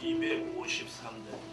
253년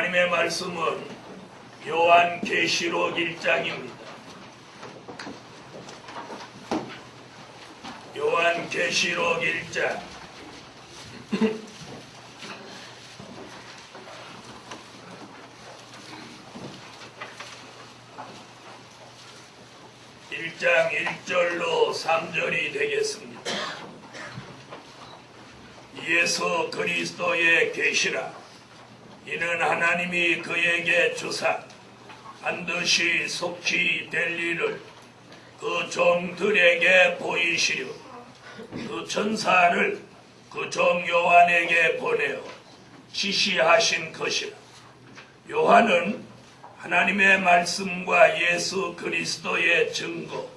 하나님의 말씀은 요한계시록 1장입니다. 요한계시록 1장 1장 1절로 3절이 되겠습니다. 예수 그리스도의 계시라. 이는 하나님이 그에게 주사 반드시 속히 될 일을 그 종들에게 보이시려 그 천사를 그 종 요한에게 보내어 지시하신 것이라. 요한은 하나님의 말씀과 예수 그리스도의 증거,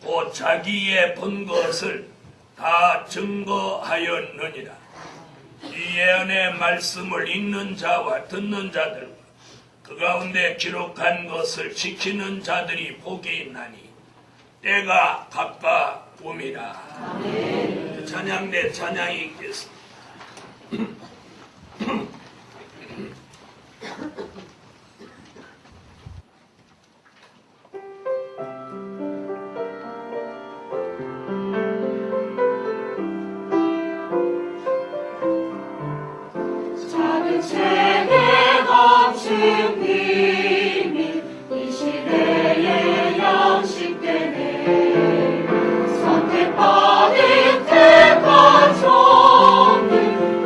곧 자기의 본 것을 다 증거하였느니라. 이 예언의 말씀을 읽는 자와 듣는 자들과 그 가운데 기록한 것을 지키는 자들이 복이 있나니 때가 가까움이라. 그 찬양대 찬양이 있겠습니다. 작은 책에 감춘 비밀 이 시대의 양식되네. 선택받은 택한 종들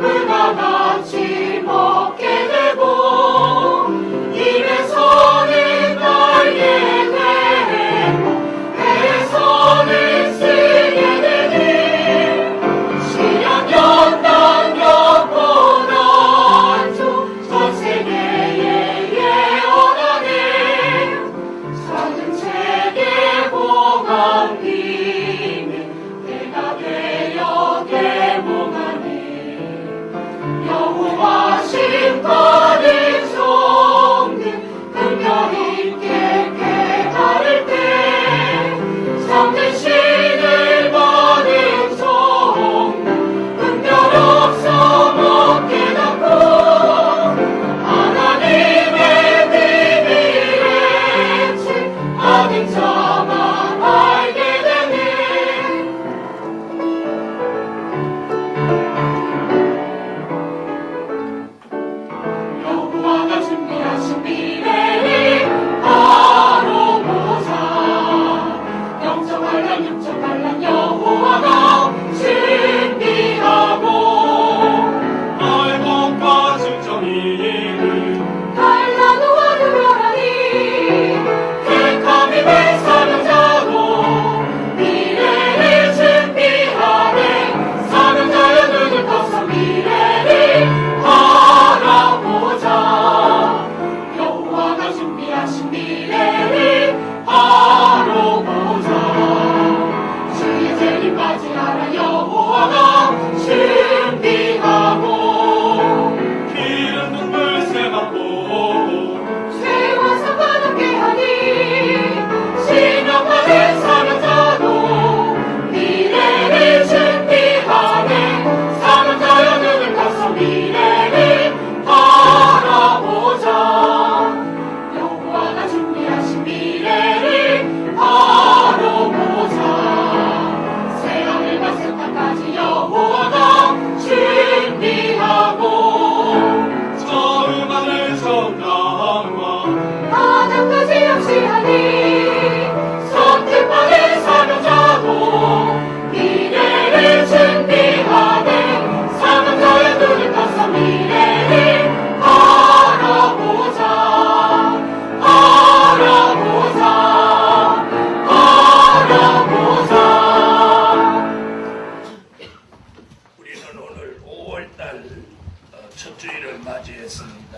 그가 같이 먹게 되고 입에서는 날게 되고 배에서는 쓰게 되니 시련 연단 겪고 난주 전 세계에 예언하네. 작은 책에 보관 비밀 내가 되어 개봉하네. 여호와 심판의 종들 분별 있게 깨달을 때 참된 신을 받은 종들 분별 없어 못 깨닫고 하나님의 비밀의 책 받은 자만 알게 되네. 여호와가 준비하신 미래를 바로 보자. 영접할란 육접할란 여호와가 준비하고 말복과 증정이를 갈라놓아 두려라니. 택함이 된 사명자도 미래를 준비하네. 사명자의 눈을 떠서 미래를 바라보자. 여호와가 준비하신 미래를 바로 보자. 주의 재림 맞이하라. 여호와가 준비하고 기름 눈물새 받고 죄와 상관없게 하니 신령받은 사명자도 미래를 준비하네. 사명자여 눈을 떠서 미래를 바라보자. 여호와가 준비하신 미래를 바로 보자. 새하늘과 새 땅까지 여호와가 준비하고 처음 하늘 정당과 바닥까지 역시하니 선택받은 사명자도 미래를 준비하네. 사명자의 눈을 떠서 미래를 바라보자. 바라보자. 바라보자. 우리는 오늘 5월달 첫 주일을 맞이했습니다.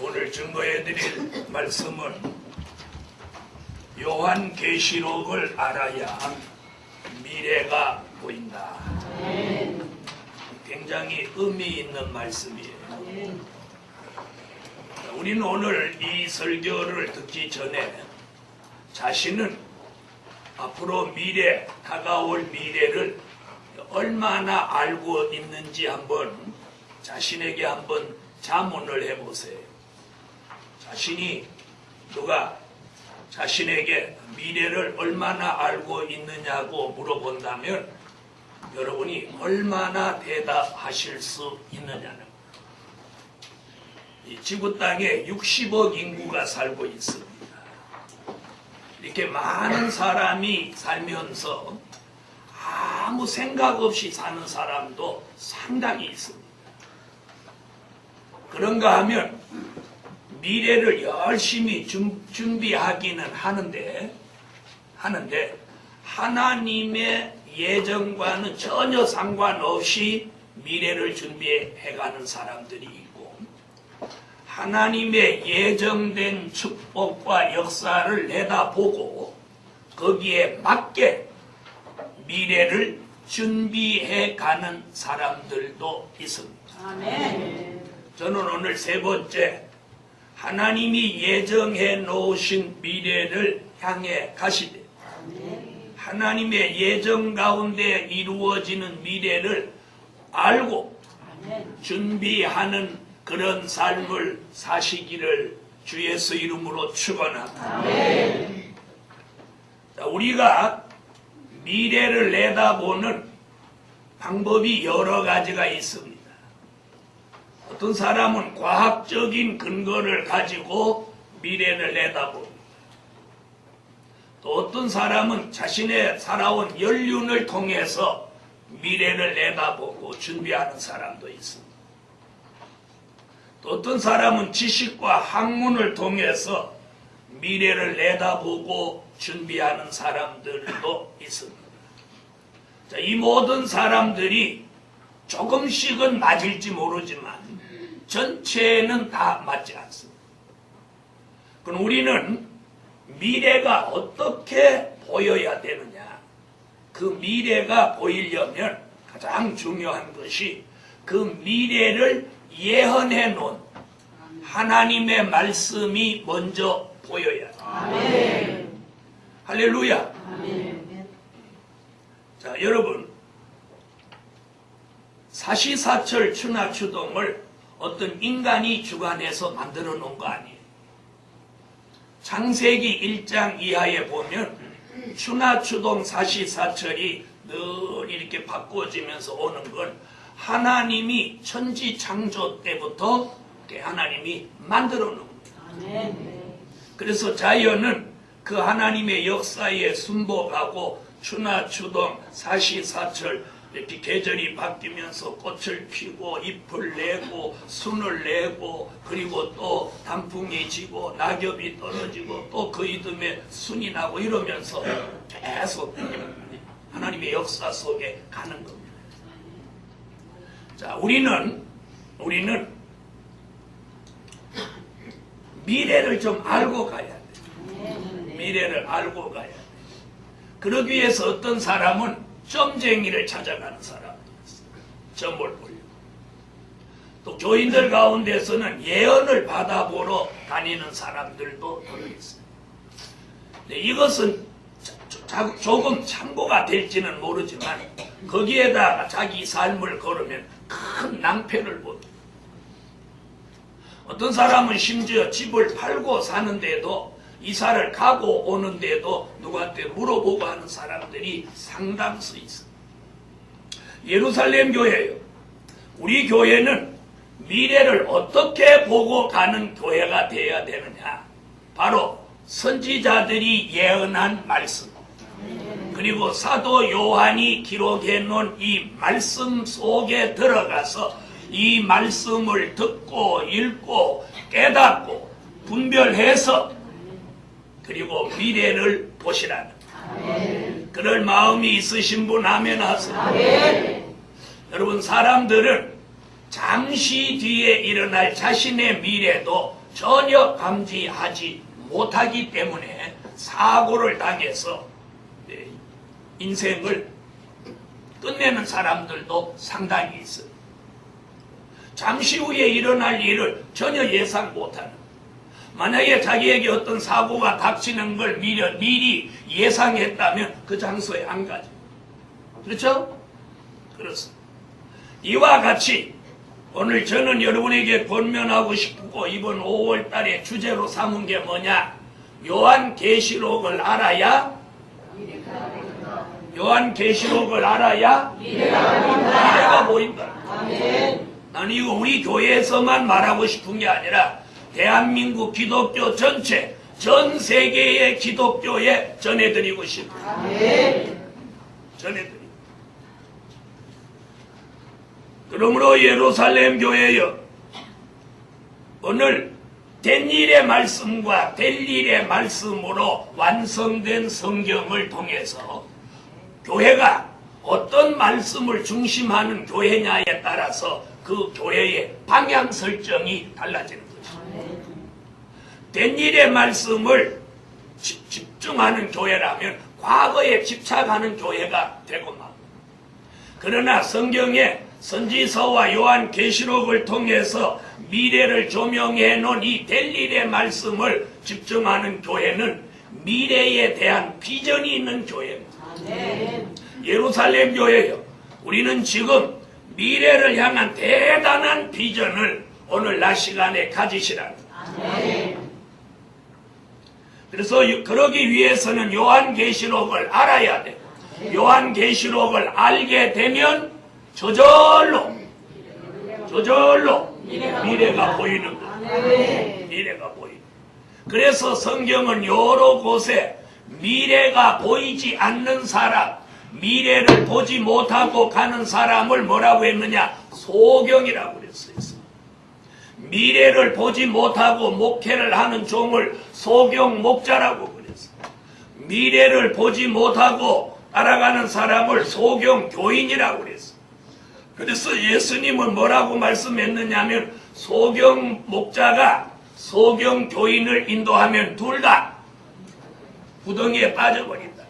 오늘 증거해드릴 말씀은 요한계시록을 알아야 미래가 보인다. 굉장히 의미 있는 말씀이에요. 우리는 오늘 이 설교를 듣기 전에 자신은 앞으로 미래, 다가올 미래를 얼마나 알고 있는지 한번 자신에게 한번 자문을 해보세요. 자신이 누가 자신에게 미래를 얼마나 알고 있느냐고 물어본다면 여러분이 얼마나 대답하실 수 있느냐는 거예요. 이 지구 땅에 60억 인구가 살고 있습니다. 이렇게 많은 사람이 살면서 아무 생각 없이 사는 사람도 상당히 있습니다. 그런가 하면 미래를 열심히 준비하기는 하는데 하나님의 예정과는 전혀 상관없이 미래를 준비해가는 사람들이 있고, 하나님의 예정된 축복과 역사를 내다보고 거기에 맞게 미래를 준비해가는 사람들도 있습니다. 아멘. 저는 오늘 세 번째, 하나님이 예정해 놓으신 미래를 향해 가시되 하나님의 예정 가운데 이루어지는 미래를 알고 준비하는 그런 삶을 사시기를 주 예수 이름으로 축원합니다. 우리가 미래를 내다보는 방법이 여러 가지가 있습니다. 어떤 사람은 과학적인 근거를 가지고 미래를 내다봅니다. 또 어떤 사람은 자신의 살아온 연륜을 통해서 미래를 내다보고 준비하는 사람도 있습니다. 또 어떤 사람은 지식과 학문을 통해서 미래를 내다보고 준비하는 사람들도 있습니다. 자, 이 모든 사람들이 조금씩은 맞을지 모르지만 전체는 다 맞지 않습니다. 그럼 우리는 미래가 어떻게 보여야 되느냐? 그 미래가 보이려면 가장 중요한 것이 그 미래를 예언해 놓은 하나님의 말씀이 먼저 보여야 합니다. 아멘. 할렐루야. 아멘. 자, 여러분, 사시사철 추나추동을 어떤 인간이 주관해서 만들어 놓은 거 아니에요. 창세기 1장 이하에 보면 추나추동 사시사철이 늘 이렇게 바꿔지면서 오는 건 하나님이 천지 창조 때부터 하나님이 만들어 놓은 거예요. 아멘. 그래서 자연은 그 하나님의 역사에 순복하고 추나추동 사시사철 이렇게 계절이 바뀌면서 꽃을 피고 잎을 내고 순을 내고 그리고 또 단풍이 지고 낙엽이 떨어지고 또 그 이듬해 순이 나고 이러면서 계속 하나님의 역사 속에 가는 겁니다. 자, 우리는 미래를 좀 알고 가야 돼요. 미래를 알고 가야 돼요. 그러기 위해서 어떤 사람은 점쟁이를 찾아가는 사람도 있어요. 점을 보려고. 또 교인들 가운데서는 예언을 받아보러 다니는 사람들도 들어있어요. 근데 이것은 조금 참고가 될지는 모르지만 거기에다가 자기 삶을 걸으면 큰 낭패를 보죠. 어떤 사람은 심지어 집을 팔고 사는데도 이사를 가고 오는데도 누구한테 물어보고 하는 사람들이 상당수 있습니다. 예루살렘 교회예요. 우리 교회는 미래를 어떻게 보고 가는 교회가 되어야 되느냐? 바로 선지자들이 예언한 말씀, 그리고 사도 요한이 기록해 놓은 이 말씀 속에 들어가서 이 말씀을 듣고 읽고 깨닫고 분별해서 그리고 미래를 보시라는 그럴 마음이 있으신 분 아멘 하세요. 여러분, 사람들은 잠시 뒤에 일어날 자신의 미래도 전혀 감지하지 못하기 때문에 사고를 당해서 인생을 끝내는 사람들도 상당히 있어요. 잠시 후에 일어날 일을 전혀 예상 못하는, 만약에 자기에게 어떤 사고가 닥치는 걸 미리 예상했다면 그 장소에 안 가죠. 그렇죠? 그렇습니다. 이와 같이 오늘 저는 여러분에게 권면하고 싶고 이번 5월 달에 주제로 삼은 게 뭐냐? 요한계시록을 알아야 미래가 보인다. 나는 이거 우리 교회에서만 말하고 싶은 게 아니라 대한민국 기독교 전체, 전 세계의 기독교에 전해드리고 싶어요. 전해드리고. 그러므로 예루살렘 교회여, 오늘 된 일의 말씀과 될 일의 말씀으로 완성된 성경을 통해서 교회가 어떤 말씀을 중심하는 교회냐에 따라서 그 교회의 방향 설정이 달라지는 것입니다. 된 일의 말씀을 집중하는 교회라면 과거에 집착하는 교회가 되고 맙니다. 그러나 성경에 선지서와 요한 계시록을 통해서 미래를 조명해 놓은 이 될 일의 말씀을 집중하는 교회는 미래에 대한 비전이 있는 교회입니다. 예루살렘 교회요. 우리는 지금 미래를 향한 대단한 비전을 오늘 낮 시간에 가지시랍니다. 그래서 그러기 위해서는 요한계시록을 알아야 돼요. 요한계시록을 알게 되면 저절로 미래가 보이는 거예요. 미래가 보이는. 그래서 성경은 여러 곳에 미래가 보이지 않는 사람, 미래를 보지 못하고 가는 사람을 뭐라고 했느냐? 소경이라고 그랬어요. 미래를 보지 못하고 목회를 하는 종을 소경 목자라고 그랬어요. 미래를 보지 못하고 따라가는 사람을 소경 교인이라고 그랬어요. 그래서 예수님은 뭐라고 말씀했느냐면 소경 목자가 소경 교인을 인도하면 둘 다 구덩이에 빠져버린다.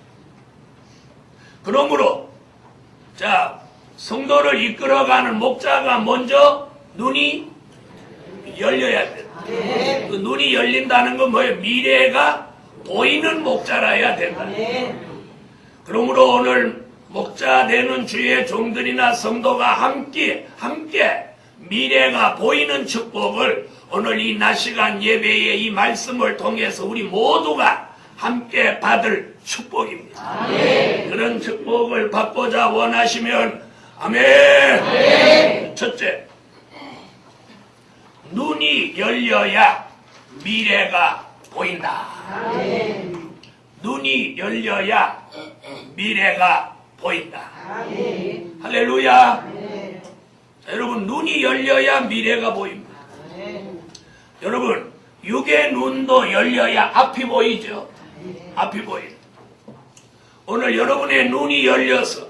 그러므로 자 성도를 이끌어가는 목자가 먼저 눈이 열려야 된다. 그 눈이 열린다는 건 뭐예요? 미래가 보이는 목자라야 된다. 그러므로 오늘 목자 되는 주의 종들이나 성도가 함께 미래가 보이는 축복을 오늘 이 낮 시간 예배의 이 말씀을 통해서 우리 모두가 함께 받을 축복입니다. 그런 축복을 받고자 원하시면 아멘. 첫째, 눈이 열려야 미래가 보인다. 눈이 열려야 미래가 보인다. 할렐루야. 자, 여러분 눈이 열려야 미래가 보입니다. 여러분 육의 눈도 열려야 앞이 보이죠. 앞이 보입니다. 오늘 여러분의 눈이 열려서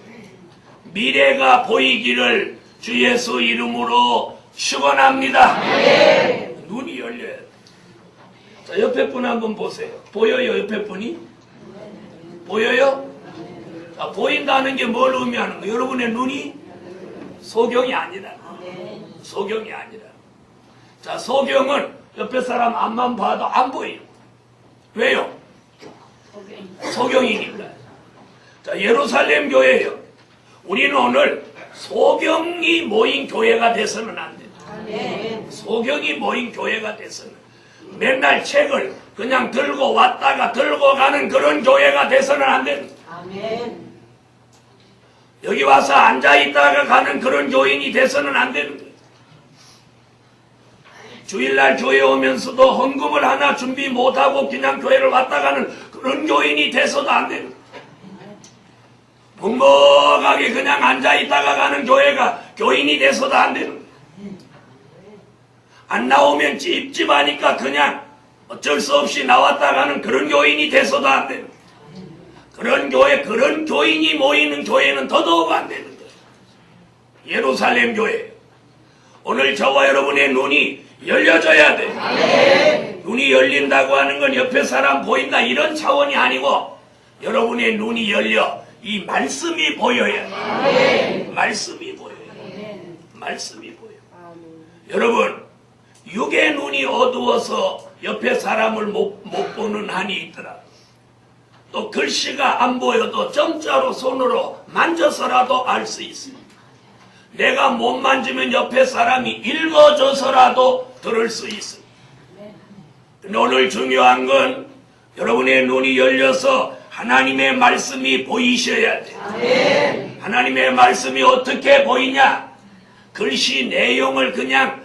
미래가 보이기를 주 예수 이름으로 축원합니다. 눈이 열려야 돼. 자, 옆에 분 한번 보세요. 보여요? 옆에 분이? 보여요? 자, 보인다는 게 뭘 의미하는 거예요? 여러분의 눈이 소경이 아니라. 소경이 아니라. 자, 소경은 옆에 사람 앞만 봐도 안 보여요. 왜요? 소경이니까. 자, 예루살렘 교회요. 우리는 오늘 소경이 모인 교회가 돼서는 안 된다. 소경이 모인 교회가 돼서는. 맨날 책을 그냥 들고 왔다가 들고 가는 그런 교회가 돼서는 안 된다. 여기 와서 앉아있다가 가는 그런 교인이 돼서는 안 되는 거예요. 주일날 교회 오면서도 헌금을 하나 준비 못하고 그냥 교회를 왔다 가는 그런 교인이 돼서도 안 되는 거예요. 묵묵하게 그냥 앉아있다가 가는 교회가 교인이 돼서도 안 되는 거예요. 안 나오면 찝찝하니까 그냥 어쩔 수 없이 나왔다 가는 그런 교인이 돼서도 안 되는 거예요. 그런 교회, 그런 교인이 모이는 교회는 더더욱 안 되는 거예요. 예루살렘 교회. 오늘 저와 여러분의 눈이 열려져야 돼요. 눈이 열린다고 하는 건 옆에 사람 보인다 이런 차원이 아니고 여러분의 눈이 열려 이 말씀이 보여야 돼요. 말씀이 보여요. 말씀이 보여요. 여러분, 육의 눈이 어두워서 옆에 사람을 못 보는 한이 있더라. 또 글씨가 안 보여도 점자로 손으로 만져서라도 알 수 있습니다. 내가 못 만지면 옆에 사람이 읽어줘서라도 들을 수 있습니다. 근데 오늘 중요한 건 여러분의 눈이 열려서 하나님의 말씀이 보이셔야 돼요. 하나님의 말씀이 어떻게 보이냐? 글씨 내용을 그냥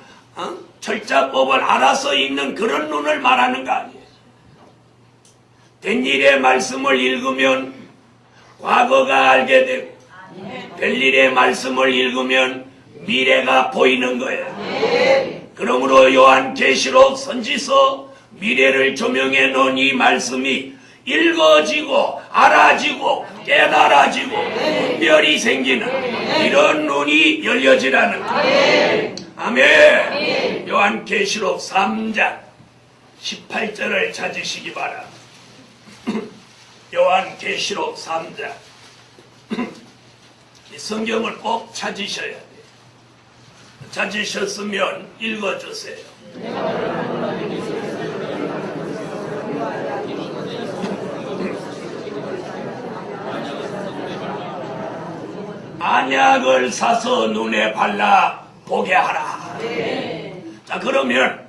절자법을 알아서 읽는 그런 눈을 말하는 거 아니에요. 된 일의 말씀을 읽으면 과거가 알게 되고 될 일의 말씀을 읽으면 미래가 보이는 거예요. 그러므로 요한계시록 선지서 미래를 조명해 놓은 이 말씀이 읽어지고 알아지고 깨달아지고 분별이 생기는 이런 눈이 열려지라는 거예요. 아멘. 요한계시록 3장 18절을 찾으시기 바랍니다. 요한계시록 3장 이 성경을 꼭 찾으셔야 돼요. 찾으셨으면 읽어주세요. 안약을 사서 눈에 발라 보게 하라. 자, 그러면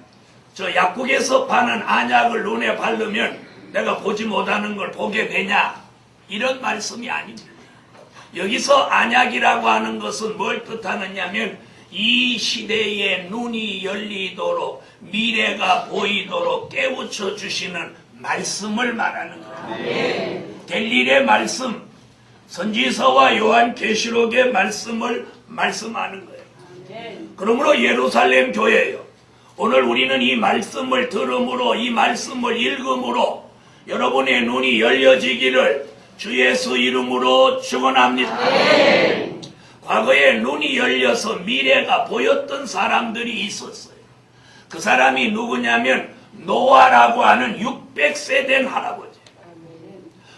저 약국에서 파는 안약을 눈에 바르면 내가 보지 못하는 걸 보게 되냐? 이런 말씀이 아닙니다. 여기서 안약이라고 하는 것은 뭘 뜻하느냐면 이 시대에 눈이 열리도록 미래가 보이도록 깨우쳐 주시는 말씀을 말하는 거예요. 될 일의 말씀, 선지서와 요한계시록의 말씀을 말씀하는 거예요. 그러므로 예루살렘 교회예요. 오늘 우리는 이 말씀을 들음으로 이 말씀을 읽음으로 여러분의 눈이 열려지기를 주 예수 이름으로 축원합니다. 과거에 눈이 열려서 미래가 보였던 사람들이 있었어요. 그 사람이 누구냐면 노아라고 하는 600세 된 할아버지.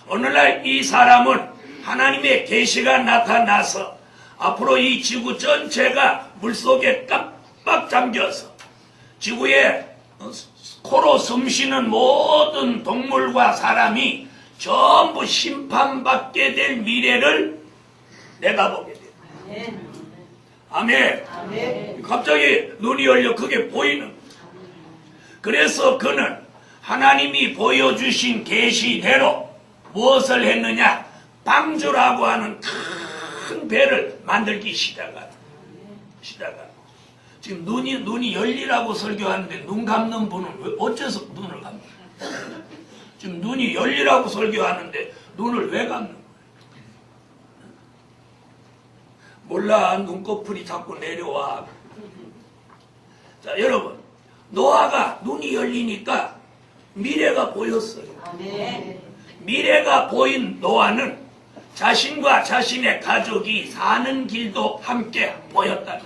오늘날 이 사람은 하나님의 계시가 나타나서 앞으로 이 지구 전체가 물속에 깜빡 잠겨서 지구에 코로 숨쉬는 모든 동물과 사람이 전부 심판받게 될 미래를 내다보게 돼요. 아멘. 갑자기 눈이 열려 그게 보이는 거예요. 그래서 그는 하나님이 보여주신 계시대로 무엇을 했느냐? 방주라고 하는 큰 배를 만들기 시작하고 지금 눈이 열리라고 설교하는데 눈 감는 분은 왜 어째서 눈을 감는 거예요? 지금 눈이 열리라고 설교하는데 눈을 왜 감는 거예요? 몰라, 눈꺼풀이 자꾸 내려와. 자, 여러분, 노아가 눈이 열리니까 미래가 보였어요. 미래가 보인 노아는 자신과 자신의 가족이 사는 길도 함께 보였다.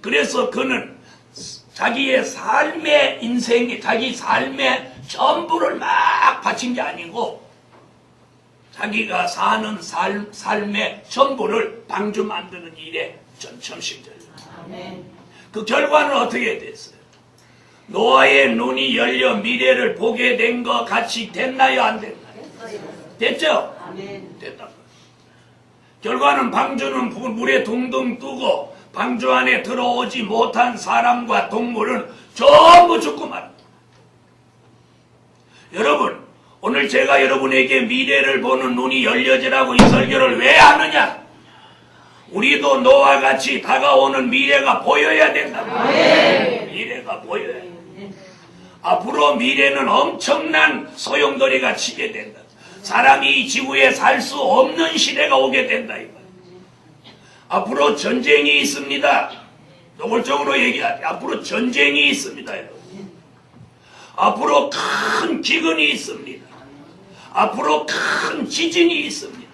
그래서 그는 자기의 삶의 인생에, 자기 삶의 전부를 막 바친 게 아니고 자기가 사는 삶의 전부를 방주 만드는 일에 전심전력. 그 결과는 어떻게 됐어요? 노아의 눈이 열려 미래를 보게 된 것 같이 됐나요? 안 됐나요? 됐죠? 됐다. 결과는 방주는 물에 둥둥 뜨고 방주 안에 들어오지 못한 사람과 동물은 전부 죽고 말았다. 여러분, 오늘 제가 여러분에게 미래를 보는 눈이 열려지라고 이 설교를 왜 하느냐? 우리도 노아와 같이 다가오는 미래가 보여야 된다. 미래가 보여야 된다. 앞으로 미래는 엄청난 소용돌이가 치게 된다. 사람이 이 지구에 살 수 없는 시대가 오게 된다. 앞으로 전쟁이 있습니다. 노골적으로 얘기하지. 앞으로 전쟁이 있습니다. 여러분. 앞으로 큰 기근이 있습니다. 앞으로 큰 지진이 있습니다.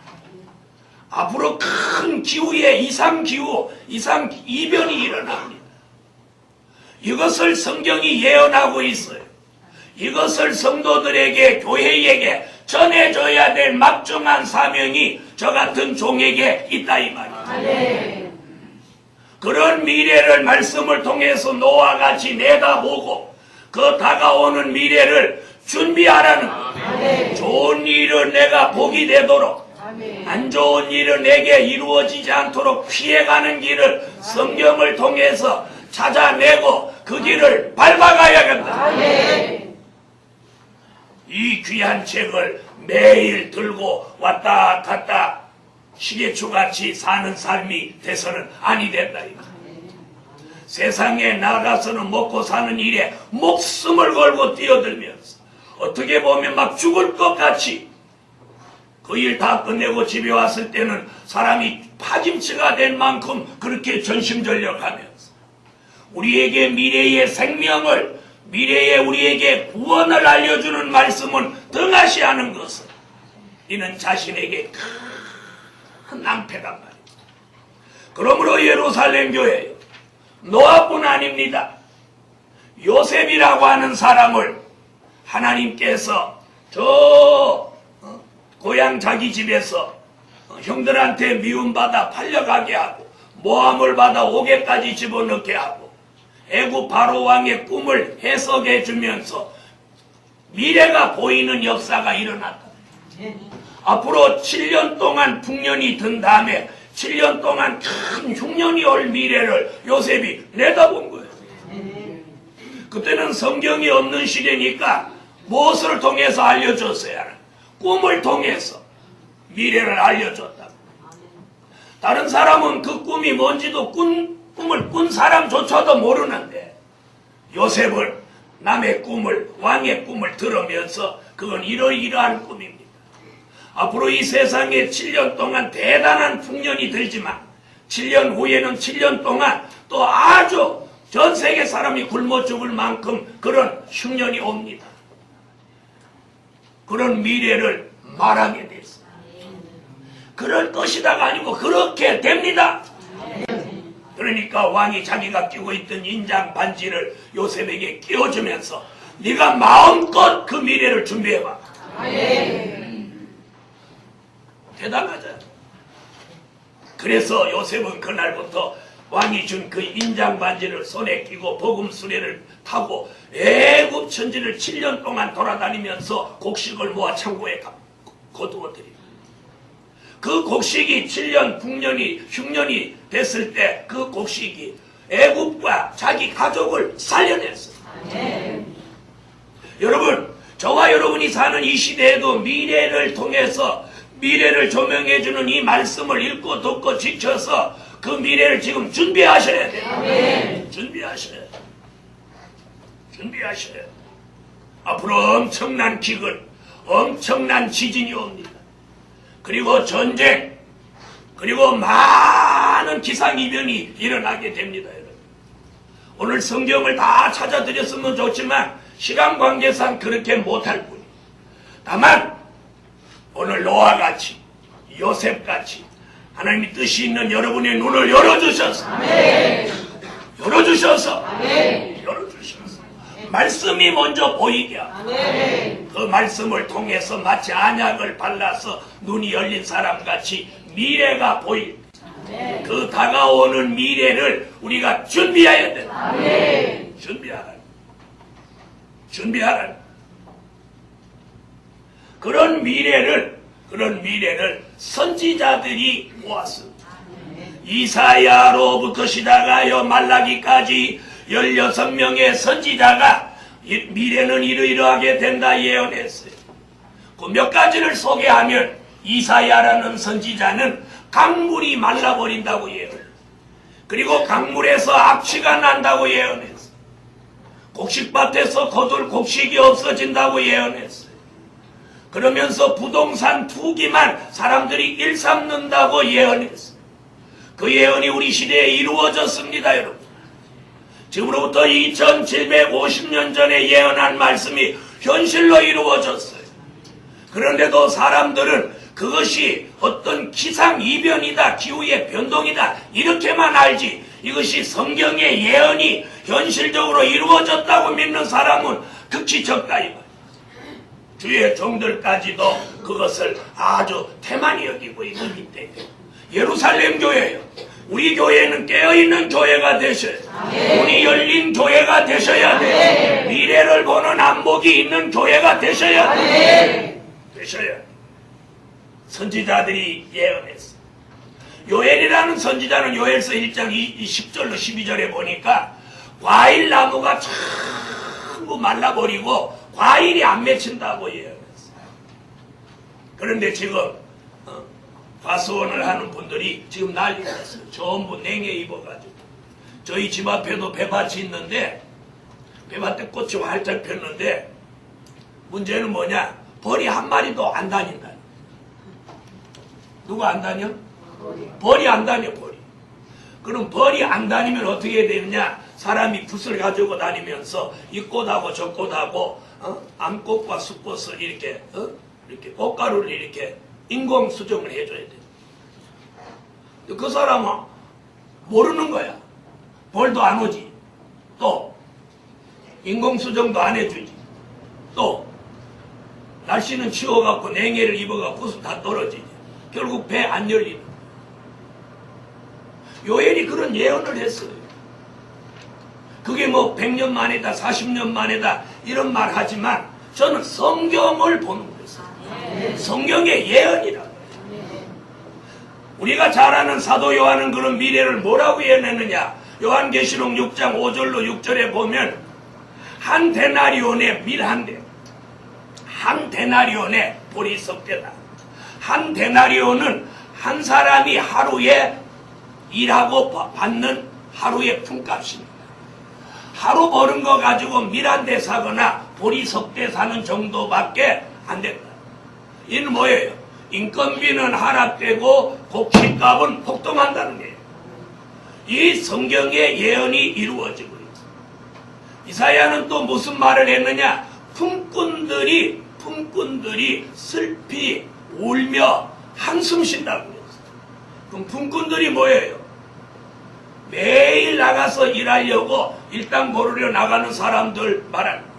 앞으로 큰 기후에 이상기후, 이상이변이 일어납니다. 이것을 성경이 예언하고 있어요. 이것을 성도들에게, 교회에게 전해줘야 될 막중한 사명이 저 같은 종에게 있다 이 말이에요. 그런 미래를 말씀을 통해서 노아와 같이 내다보고 그 다가오는 미래를 준비하라는 거예요. 좋은 일은 내가 복이 되도록, 안 좋은 일은 내게 이루어지지 않도록 피해가는 길을 성경을 통해서 찾아내고 그 길을 밟아가야겠다. 이 귀한 책을 매일 들고 왔다 갔다 시계추같이 사는 삶이 돼서는 아니 된다. 세상에 나가서는 먹고 사는 일에 목숨을 걸고 뛰어들면서 어떻게 보면 막 죽을 것 같이 그 일 다 끝내고 집에 왔을 때는 사람이 파김치가 될 만큼 그렇게 전심전력하면서 우리에게 미래의 생명을, 미래의 우리에게 구원을 알려주는 말씀은 등하시하는 것은 이는 자신에게 큰 낭패단 말이에요. 그러므로 예루살렘 교회 노아뿐 아닙니다. 요셉이라고 하는 사람을 하나님께서 고향 자기 집에서 형들한테 미움받아 팔려가게 하고 모함을 받아 옥에까지 집어넣게 하고 애굽 바로 왕의 꿈을 해석해 주면서 미래가 보이는 역사가 일어났다. 앞으로 7년 동안 풍년이 든 다음에 7년 동안 큰 흉년이 올 미래를 요셉이 내다본 거예요. 그때는 성경이 없는 시대니까 무엇을 통해서 알려줬어야 하나? 꿈을 통해서 미래를 알려줬다. 다른 사람은 그 꿈이 뭔지도 꿈을 꾼 사람조차도 모르는데 요셉은 남의 꿈을, 왕의 꿈을 들으면서 그건 이러이러한 꿈입니다. 앞으로 이 세상에 7년 동안 대단한 풍년이 들지만 7년 후에는 7년 동안 또 아주 전 세계 사람이 굶어 죽을 만큼 그런 흉년이 옵니다. 그런 미래를 말하게 됐어요. 그럴 것이다가 아니고 그렇게 됩니다. 그러니까 왕이 자기가 끼고 있던 인장 반지를 요셉에게 끼워주면서 네가 마음껏 그 미래를 준비해봐. 대단하죠. 그래서 요셉은 그날부터 왕이 준 그 인장 반지를 손에 끼고 복음 수레를 타고 애굽 천지를 7년 동안 돌아다니면서 곡식을 모아 창고에 거두어드립니다. 그 곡식이 7년 풍년이 흉년이 됐을 때 그 곡식이 애굽과 자기 가족을 살려냈어요. 여러분, 저와 여러분이 사는 이 시대에도 미래를 통해서 미래를 조명해주는 이 말씀을 읽고 듣고 지켜서 그 미래를 지금 준비하셔야 돼요. 준비하셔야 돼요. 준비하셔야 돼요. 앞으로 엄청난 기근, 엄청난 지진이 옵니다. 그리고 전쟁, 그리고 많은 기상이변이 일어나게 됩니다. 여러분. 오늘 성경을 다 찾아드렸으면 좋지만 시간 관계상 그렇게 못할 뿐이에요. 다만 오늘 노아같이 요셉같이 하나님의 뜻이 있는 여러분의 눈을 열어주셔서 열어주셔서 말씀이 먼저 보이게 하고 그 말씀을 통해서 마치 안약을 발라서 눈이 열린 사람같이 미래가 보일 그 다가오는 미래를 우리가 준비해야 된다. 준비하라. 그런 미래를 선지자들이 보았습니다. 이사야로부터 시작하여 말라기까지 16명의 선지자가 미래는 이러이러하게 된다 예언했어요. 그 몇 가지를 소개하면 이사야라는 선지자는 강물이 말라버린다고 예언했어요. 그리고 강물에서 악취가 난다고 예언했어요. 곡식밭에서 거둘 곡식이 없어진다고 예언했어요. 그러면서 부동산 투기만 사람들이 일삼는다고 예언했어요. 그 예언이 우리 시대에 이루어졌습니다, 여러분. 지금으로부터 2750년 전에 예언한 말씀이 현실로 이루어졌어요. 그런데도 사람들은 그것이 어떤 기상이변이다, 기후의 변동이다 이렇게만 알지 이것이 성경의 예언이 현실적으로 이루어졌다고 믿는 사람은 극히 적다 이거예요. 주의 종들까지도 그것을 아주 태만히 여기고 있는 이때예요. 예루살렘 교회요. 우리 교회는 깨어있는 교회가 되셔야 돼요. 눈이 열린 교회가 되셔야 돼요. 미래를 보는 안목이 있는 교회가 되셔야 돼요. 선지자들이 예언했어요. 요엘이라는 선지자는 요엘서 1장 10절로 12절에 보니까 과일나무가 전부 말라버리고 과일이 안 맺힌다고 예언했어요. 그런데 지금 과수원을 하는 분들이 지금 난리가 났어요. 전부 냉해 입어가지고. 저희 집 앞에도 배밭이 있는데 배밭에 꽃이 활짝 폈는데 문제는 뭐냐? 벌이 한 마리도 안 다닌다. 누가 안 다녀? 벌이 안 다녀, 벌이. 그럼 벌이 안 다니면 어떻게 되느냐? 사람이 붓을 가지고 다니면서 이 꽃하고 저 꽃하고 암꽃과 숫꽃을 이렇게 이렇게 꽃가루를 이렇게 인공 수정을 해줘야 돼. 그 사람은 모르는 거야. 벌도 안 오지. 또 인공 수정도 안 해주지. 또 날씨는 추워갖고 냉해를 입어갖고 붓은 다 떨어지지. 결국 배 안 열리는. 요엘이 그런 예언을 했어요. 그게 뭐 100년 만이다 40년 만이다 이런 말 하지만 저는 성경을 보는 거였어요. 성경의 예언이라. 우리가 잘 아는 사도 요한은 그런 미래를 뭐라고 예언했느냐? 요한계시록 6장 5절로 6절에 보면 한 데나리온에 밀 한 대, 한 데나리온에 보리 석 대다. 한 데나리온은 한 사람이 하루에 일하고 받는 하루의 품값입니다. 하루 버는 거 가지고 밀 한 대 사거나 보리 석 대 사는 정도밖에 안 된다. 이는 뭐예요? 인건비는 하락되고 곡식값은 폭등한다는 거예요. 이 성경의 예언이 이루어지고 있습니다. 이사야는 또 무슨 말을 했느냐? 품꾼들이 슬피 울며 한숨 쉰다고 했어요. 그럼 품꾼들이 뭐예요? 매일 나가서 일하려고 일당 벌으려 나가는 사람들 말하는 거예요.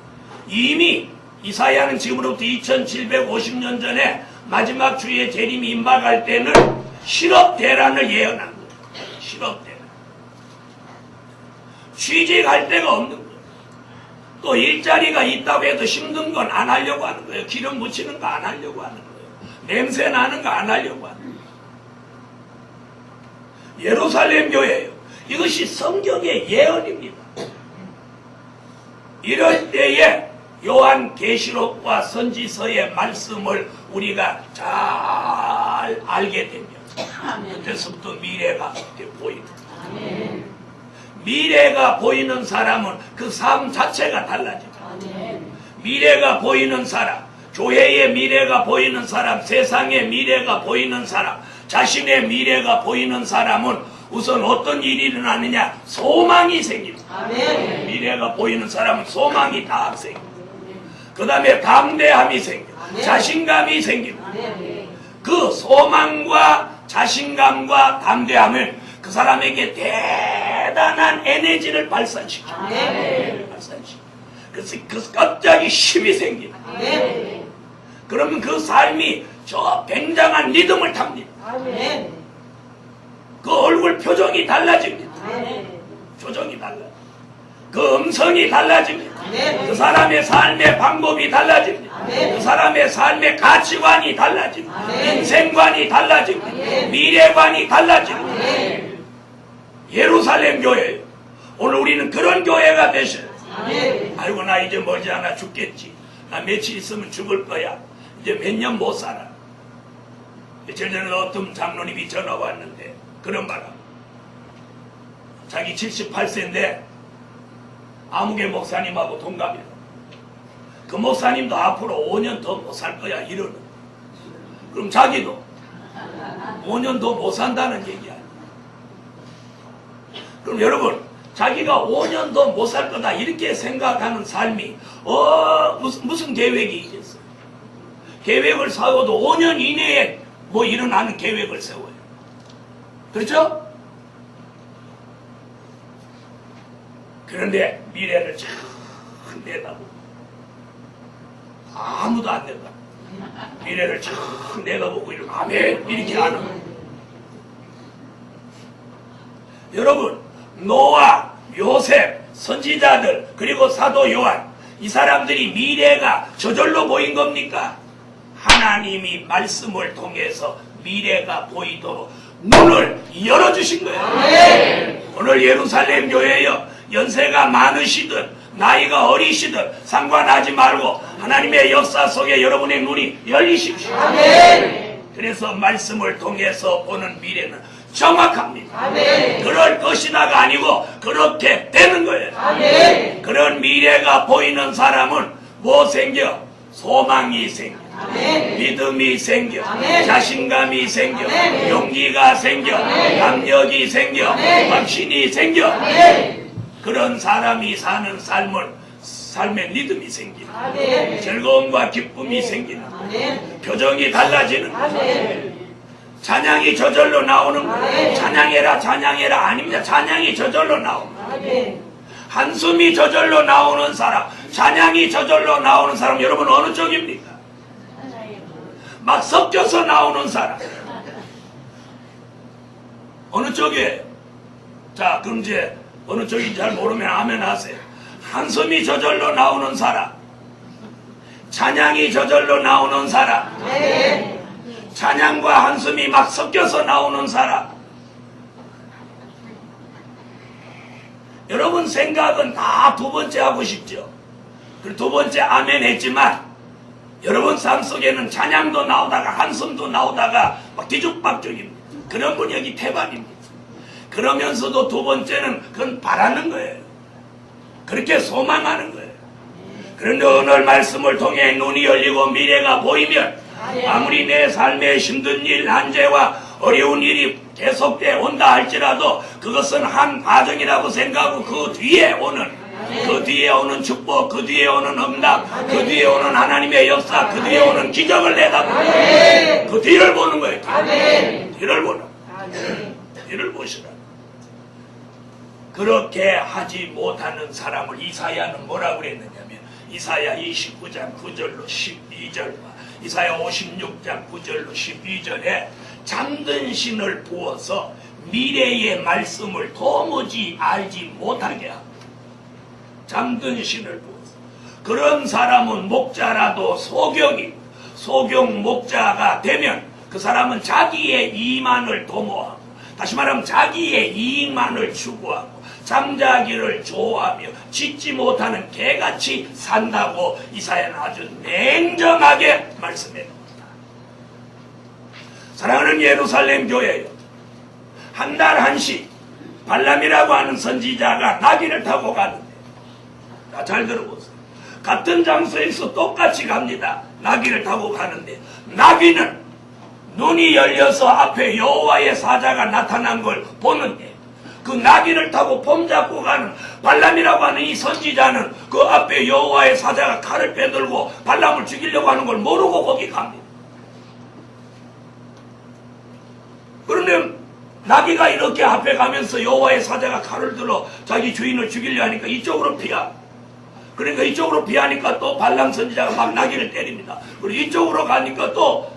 이미 이사야는 지금으로부터 2750년 전에 마지막 주의 재림이 임박할 때는 실업대란을 예언한 거예요. 실업대란. 취직할 데가 없는 거예요. 또 일자리가 있다고 해도 힘든 건 안 하려고 하는 거예요. 기름 묻히는 거 안 하려고 하는 거예요. 냄새 나는 거 안 하려고 하는 거예요. 예루살렘 교회예요. 이것이 성경의 예언입니다. 이럴 때에 요한계시록과 선지서의 말씀을 우리가 잘 알게 되면 그때서부터 미래가 보입니다. 미래가 보이는 사람은 그 삶 자체가 달라집니다. 미래가 보이는 사람, 교회의 미래가 보이는 사람, 세상의 미래가 보이는 사람, 자신의 미래가 보이는 사람은 우선 어떤 일이 일어나느냐? 소망이 생깁니다. 미래가 보이는 사람은 소망이 다 생깁니다. 그 다음에 담대함이 생깁니다. 자신감이 생깁니다. 그 소망과 자신감과 담대함은 그 사람에게 대단한 에너지를 발산시킵니다. 그래서 갑자기 힘이 생깁니다. 그러면 그 삶이 저 굉장한 리듬을 탑니다. 그 얼굴 표정이 달라집니다. 표정이 달라집니다. 그 음성이 달라집니다. 그 사람의 삶의 방법이 달라집니다. 그 사람의 삶의 가치관이 달라집니다. 인생관이 달라집니다. 미래관이 달라집니다. 예루살렘 교회예요. 오늘 우리는 그런 교회가 되셔요. 아이고 나 이제 머지않아 죽겠지. 나 며칠 있으면 죽을 거야. 이제 몇 년 못 살아. 며칠 전에 어떤 장로님이 전화 왔는데 그런 말합니다. 자기 78세인데 아무개 목사님하고 동갑이다. 그 목사님도 앞으로 5년 더 못 살 거야 이러는. 그럼 자기도 5년 더 못 산다는 얘기야. 그럼 여러분 자기가 5년 더 못 살 거다 이렇게 생각하는 삶이 무슨 계획이 있겠어요? 계획을 세워도 5년 이내에 뭐 일어나는 계획을 세워요. 그렇죠? 그런데 미래를 쫙 내다보고 아무도 안 내다. 미래를 쫙 내다보고 이러면 아멘 이렇게 하는 거예요. 여러분 노아, 요셉, 선지자들 그리고 사도 요한 이 사람들이 미래가 저절로 보인 겁니까? 하나님이 말씀을 통해서 미래가 보이도록 눈을 열어주신 거예요. 오늘 예루살렘 교회요 연세가 많으시든 나이가 어리시든 상관하지 말고 하나님의 역사 속에 여러분의 눈이 열리십시오. 그래서 말씀을 통해서 보는 미래는 정확합니다. 그럴 것이다가 아니고 그렇게 되는 거예요. 그런 미래가 보이는 사람은 뭐 생겨? 소망이 생겨. 아멘. 믿음이 생겨, 아멘. 자신감이 생겨, 아멘. 용기가 생겨, 아멘. 감력이 생겨, 아멘. 확신이 생겨. 아멘. 그런 사람이 사는 삶의 리듬이 생기는, 아멘. 즐거움과 기쁨이 생기는, 아멘. 표정이 달라지는, 아멘. 찬양이 저절로 나오는 거예요. 아멘. 찬양해라 찬양해라 아닙니다. 찬양이 저절로 나옵니다. 아멘. 한숨이 저절로 나오는 사람, 찬양이 저절로 나오는 사람, 여러분 어느 쪽입니까? 막 섞여서 나오는 사람 어느 쪽이에요? 자, 그럼 이제 어느 쪽인지 잘 모르면 아멘 하세요. 한숨이 저절로 나오는 사람, 찬양이 저절로 나오는 사람, 아멘. 찬양과 한숨이 막 섞여서 나오는 사람. 여러분 생각은 다 두 번째 하고 싶죠. 그리고 두 번째 아멘 했지만 여러분 삶 속에는 찬양도 나오다가 한숨도 나오다가 막 뒤죽박죽입니다. 그런 분이 여기 태반입니다. 그러면서도 두 번째는 그건 바라는 거예요. 그렇게 소망하는 거예요. 그런데 오늘 말씀을 통해 눈이 열리고 미래가 보이면 아무리 내 삶에 힘든 일, 한재와 어려운 일이 계속돼 온다 할지라도 그것은 한 과정이라고 생각하고 그 뒤에 오는 축복, 그 뒤에 오는 응답, 그 뒤에 오는 하나님의 역사, 그 뒤에 오는 기적을 내다보는 그 뒤를 보는 거예요. 뒤를 보는 거예요. 뒤를 보시라. 그렇게 하지 못하는 사람을 이사야는 뭐라고 그랬느냐면 이사야 29장 9절로 12절과 이사야 56장 9절로 12절에 잠든 신을 부어서 미래의 말씀을 도무지 알지 못하게 하고 잠든 신을 부어서 그런 사람은 목자라도 소경 목자가 되면 그 사람은 자기의 이만을 도모하고 다시 말하면 자기의 이익만을 추구하고 잠자기를 좋아하며 짓지 못하는 개같이 산다고 이사야는 아주 냉정하게 말씀해 놓습니다. 사랑하는 예루살렘 교회요, 한 달 한씩 발람이라고 하는 선지자가 나귀를 타고 가는데, 잘 들어보세요. 같은 장소에서 똑같이 갑니다. 나귀를 타고 가는데 나귀는 눈이 열려서 앞에 여호와의 사자가 나타난 걸 보는데 그 나귀를 타고 폼잡고 가는 발람이라고 하는 이 선지자는 그 앞에 여호와의 사자가 칼을 빼들고 발람을 죽이려고 하는 걸 모르고 거기 갑니다. 그런데 나귀가 이렇게 앞에 가면서 여호와의 사자가 칼을 들어 자기 주인을 죽이려 하니까 이쪽으로 피하. 그러니까 이쪽으로 피하니까 또 발람 선지자가 막 나귀를 때립니다. 그리고 이쪽으로 가니까 또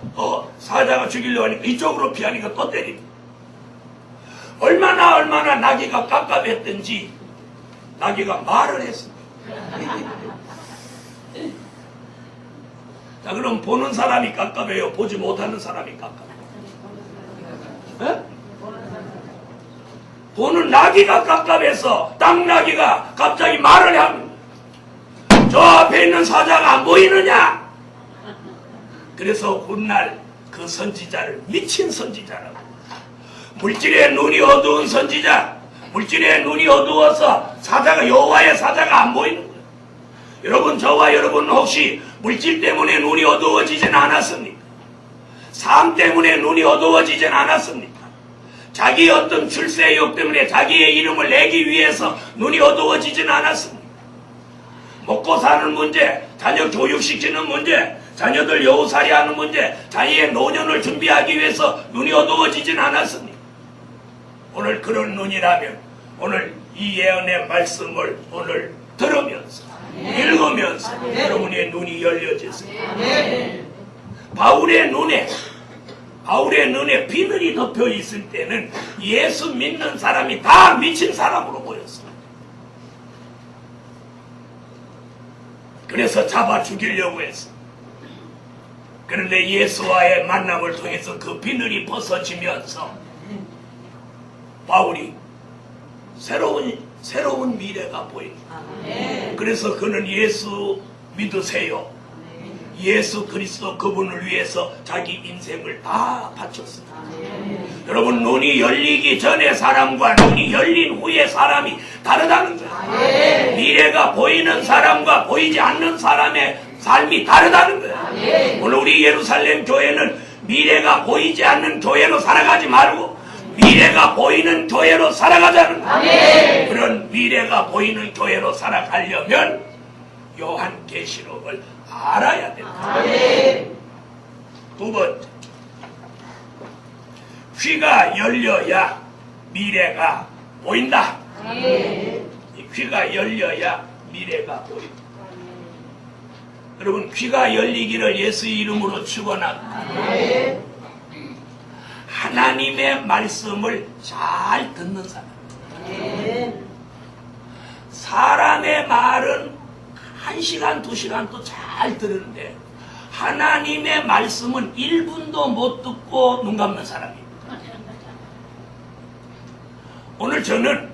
사자가 죽이려 하니까 이쪽으로 피하니까 또 때립니다. 얼마나 나귀가 깝깝했던지 나귀가 말을 했습니다. 자, 그럼 보는 사람이 깝깝해요? 보지 못하는 사람이 깝깝해요? 네? 보는 나귀가 깝깝해서 땅나귀가 갑자기 말을 합니다. 저 앞에 있는 사자가 안 보이느냐? 그래서 훗날 그 선지자를 미친 선지자라고, 물질의 눈이 어두운 선지자, 물질의 눈이 어두워서 여호와의 사자가 안 보이는 거예요. 여러분, 저와 여러분 혹시 물질 때문에 눈이 어두워지진 않았습니까? 삶 때문에 눈이 어두워지진 않았습니까? 자기 어떤 출세욕 때문에 자기의 이름을 내기 위해서 눈이 어두워지진 않았습니까? 먹고 사는 문제, 자녀 교육시키는 문제, 자녀들 여우살이하는 문제, 자기의 노년을 준비하기 위해서 눈이 어두워지진 않았습니까? 오늘 그런 눈이라면 오늘 이 예언의 말씀을 오늘 들으면서 읽으면서 여러분의 눈이 열려지세요. 바울의 눈에 비늘이 덮여 있을 때는 예수 믿는 사람이 다 미친 사람으로 보였어요. 그래서 잡아 죽이려고 했어. 그런데 예수와의 만남을 통해서 그 비늘이 벗어지면서 바울이 새로운 미래가 보입니다. 그래서 그는 예수 믿으세요. 예수 그리스도 그분을 위해서 자기 인생을 다 바쳤습니다. 여러분, 눈이 열리기 전에 사람과 눈이 열린 후에 사람이 다르다는 거예요. 미래가 보이는 사람과 보이지 않는 사람의 삶이 다르다는 거야. 아멘. 오늘 우리 예루살렘 교회는 미래가 보이지 않는 교회로 살아가지 말고 미래가 보이는 교회로 살아가자는 거야. 아멘. 그런 미래가 보이는 교회로 살아가려면 요한계시록을 알아야 된다. 아멘. 두 번째, 귀가 열려야 미래가 보인다. 아멘. 이 귀가 열려야 미래가 보인다. 여러분, 귀가 열리기를 예수 이름으로 축원합니다. 아멘. 하나님의 말씀을 잘 듣는 사람. 아멘. 사람의 말은 1시간, 2시간도 잘 들으는데 하나님의 말씀은 1분도 못 듣고 눈 감는 사람입니다. 오늘 저는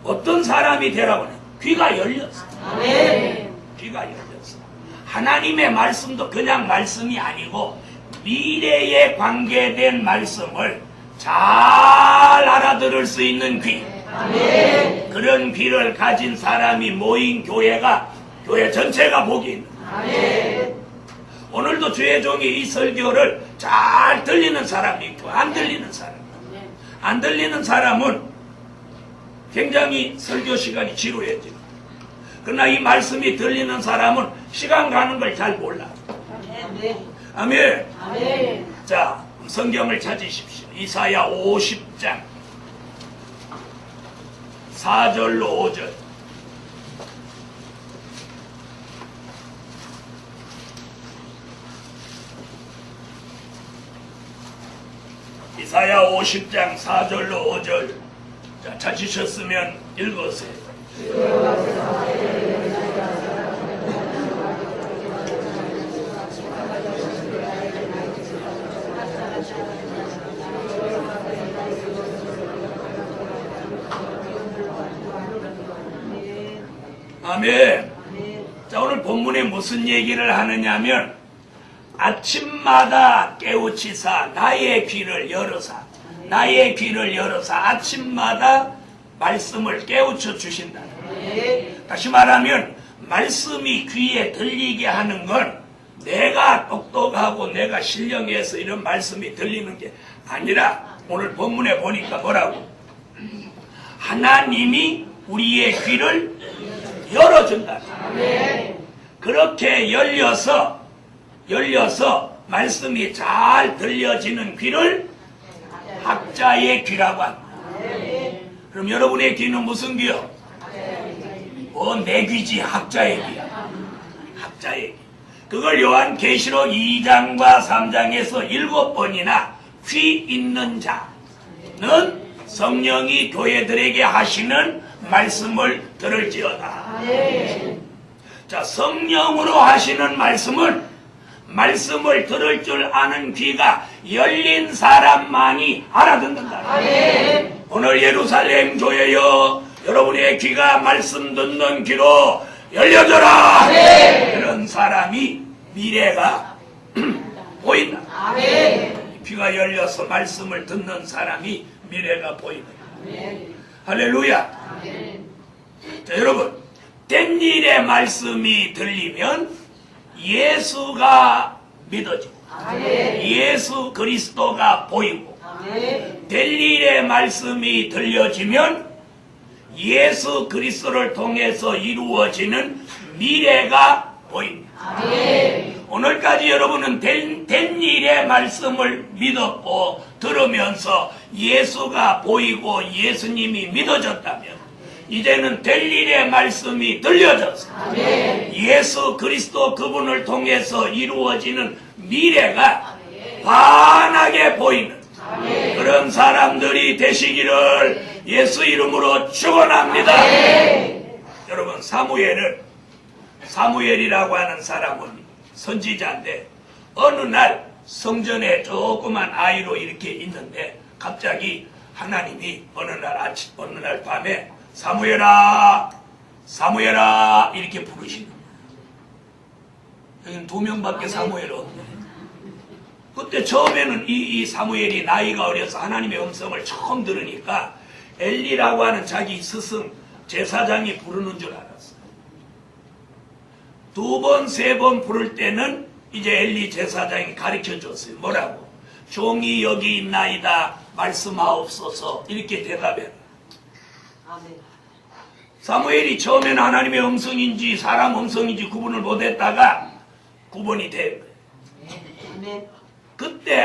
어떤 사람이 되라고 해요? 귀가 열렸어요. 아멘. 귀가 열렸어요. 하나님의 말씀도 그냥 말씀이 아니고 미래에 관계된 말씀을 잘 알아들을 수 있는 귀. 아멘. 그런 귀를 가진 사람이 모인 교회가 교회 전체가 복이 있는 거예요. 아멘. 오늘도 주의 종이 이 설교를 잘 들리는 사람이 있고 안 들리는 사람. 안 들리는 사람은 굉장히 설교 시간이 지루해져. 그러나 이 말씀이 들리는 사람은 시간 가는 걸 잘 몰라. 아멘. 아멘. 아멘. 자, 성경을 찾으십시오. 이사야 50장 4절로 5절. 이사야 50장 4절로 5절. 자, 찾으셨으면 읽으세요. 아멘. 자, 오늘 본문에 무슨 얘기를 하느냐면 아침마다 깨우치사 나의 귀를 열어사 나의 귀를 열어사 아침마다 말씀을 깨우쳐 주신다. 다시 말하면 말씀이 귀에 들리게 하는 건 내가 똑똑하고 내가 신령해서 이런 말씀이 들리는 게 아니라 오늘 본문에 보니까 뭐라고? 하나님이 우리의 귀를 열어준다. 그렇게 열려서 말씀이 잘 들려지는 귀를 학자의 귀라고 합니다. 그럼 여러분의 귀는 무슨 귀요? 내 귀지. 학자의 귀야. 학자의 귀. 그걸 요한계시록 2장과 3장에서 7번이나 귀 있는 자는 성령이 교회들에게 하시는 말씀을 들을지어다. 자, 성령으로 하시는 말씀을 들을 줄 아는 귀가 열린 사람만이 알아듣는다. 오늘 예루살렘 교회여, 여러분의 귀가 말씀 듣는 귀로 열려져라. 그런 사람이 미래가 보인다. 귀가 열려서 말씀을 듣는 사람이 미래가 보인다. 할렐루야. 자, 여러분, 된 일의 말씀이 들리면 예수가 믿어지고 예수 그리스도가 보이고 될 일의 말씀이 들려지면 예수 그리스도를 통해서 이루어지는 미래가 보입니다. 오늘까지 여러분은 된 일의 말씀을 믿었고 들으면서 예수가 보이고 예수님이 믿어졌다면 이제는 될 일의 말씀이 들려져서 예수 그리스도 그분을 통해서 이루어지는 미래가 환하게 보이는 그런 사람들이 되시기를 예수 이름으로 축원합니다. 여러분, 사무엘이라고 하는 사람은 선지자인데 어느 날 성전에 조그만 아이로 이렇게 있는데 갑자기 하나님이 어느 날 밤에 사무엘아 이렇게 부르시는 거예요. 여기는 2명밖에 사무엘이 없네. 그때 처음에는 이 사무엘이 나이가 어려서 하나님의 음성을 처음 들으니까 엘리라고 하는 자기 스승 제사장이 부르는 줄 알았어요. 두 번, 세 번 부를 때는 이제 엘리 제사장이 가르쳐 줬어요. 뭐라고? 종이 여기 있나이다. 말씀하옵소서. 이렇게 대답해라. 아멘. 사무엘이 처음에는 하나님의 음성인지 사람 음성인지 구분을 못했다가 구분이 된 거예요. 아멘. 그때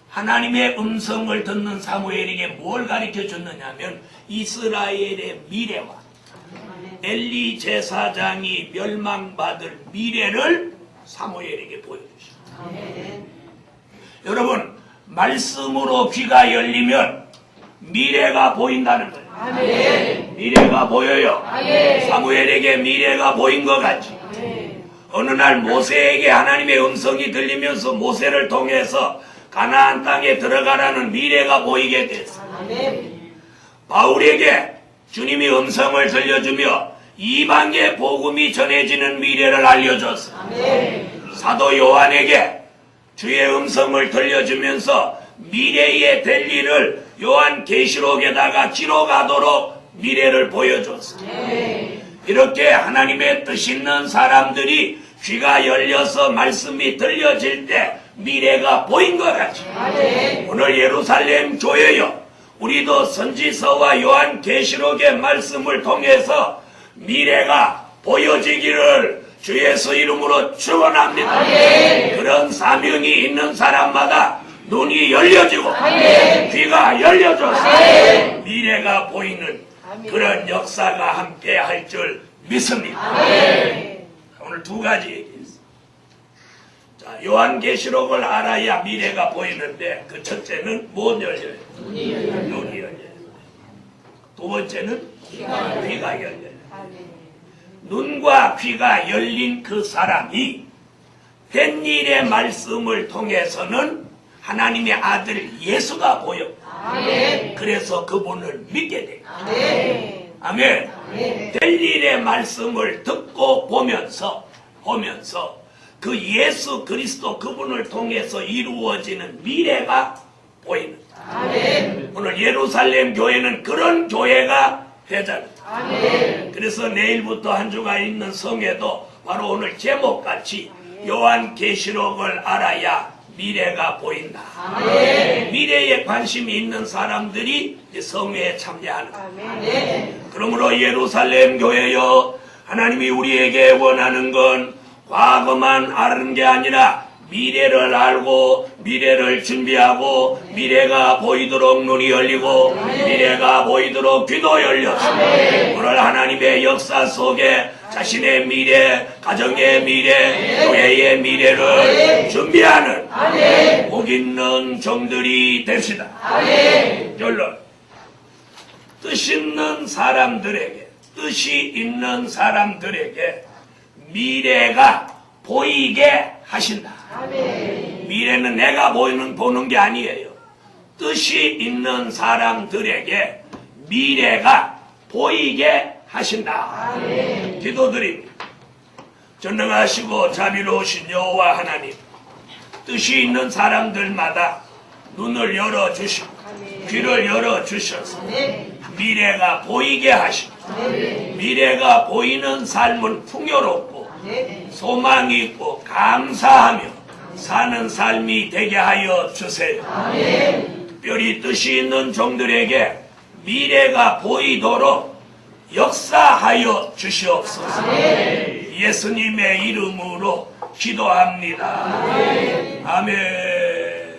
하나님의 음성을 듣는 사무엘에게 뭘 가르쳐 줬느냐면 이스라엘의 미래와 아멘. 엘리 제사장이 멸망받을 미래를 사무엘에게 보여주셨어요. 아멘. 여러분, 말씀으로 귀가 열리면 미래가 보인다는 거예요. 아멘. 미래가 보여요. 아멘. 사무엘에게 미래가 보인 것 같이. 아멘. 어느 날 모세에게 하나님의 음성이 들리면서 모세를 통해서 가나안 땅에 들어가라는 미래가 보이게 됐어요. 아멘. 바울에게 주님이 음성을 들려주며 이방의 복음이 전해지는 미래를 알려줬어요. 아멘. 사도 요한에게 주의 음성을 들려주면서 미래에 될 일을 요한 계시록에다가 기록하도록 미래를 보여줬어요. 아멘. 이렇게 하나님의 뜻 있는 사람들이 귀가 열려서 말씀이 들려질 때 미래가 보인 것 같이 아멘. 오늘 예루살렘 교회요, 우리도 선지서와 요한 계시록의 말씀을 통해서 미래가 보여지기를 주 예수 이름으로 축원합니다. 아멘. 그런 사명이 있는 사람마다 눈이 열려지고 아멘. 귀가 열려져서 아멘. 미래가 보이는 아멘. 그런 역사가 함께 할 줄 믿습니다. 아멘. 오늘 두 가지 얘기했어요. 자, 요한계시록을 알아야 미래가 보이는데 그 첫째는 못 열려요. 눈이 열려요. 두 번째는 귀가 열려요. 아멘. 눈과 귀가 열린 그 사람이 된 일의 말씀을 통해서는 하나님의 아들 예수가 보여. 아멘. 그래서 그분을 믿게 돼요. 아멘. 아멘. 아멘. 될 일의 말씀을 듣고 보면서 그 예수 그리스도 그분을 통해서 이루어지는 미래가 보이는. 아멘. 오늘 예루살렘 교회는 그런 교회가 되잖아요. 아멘. 그래서 내일부터 한 주가 있는 성에도 바로 오늘 제목같이 요한계시록을 알아야 미래가 보인다. 아멘. 미래에 관심이 있는 사람들이 이제 성회에 참여하는 거예요. 아멘. 그러므로 예루살렘 교회여, 하나님이 우리에게 원하는 건 과거만 아는 게 아니라 미래를 알고 미래를 준비하고 미래가 보이도록 눈이 열리고 미래가 보이도록 귀도 열려서 오늘 하나님의 역사 속에 자신의 미래, 가정의 미래, 교회의 미래를 준비하는 복 있는 종들이 됩시다. 결론, 뜻 있는 사람들에게, 뜻이 있는 사람들에게 미래가 보이게 하신다. 미래는 내가 보는 게 아니에요. 뜻이 있는 사람들에게 미래가 보이게 하신다. 기도드립니다. 전능하시고 자비로우신 여호와 하나님, 뜻이 있는 사람들마다 눈을 열어주시고 귀를 열어주셔서 미래가 보이게 하시고 미래가 보이는 삶은 풍요롭고 소망이 있고 감사하며 사는 삶이 되게 하여 주세요. 특별히 뜻이 있는 종들에게 미래가 보이도록 역사하여 주시옵소서. 예수님의 이름으로 기도합니다. 아멘.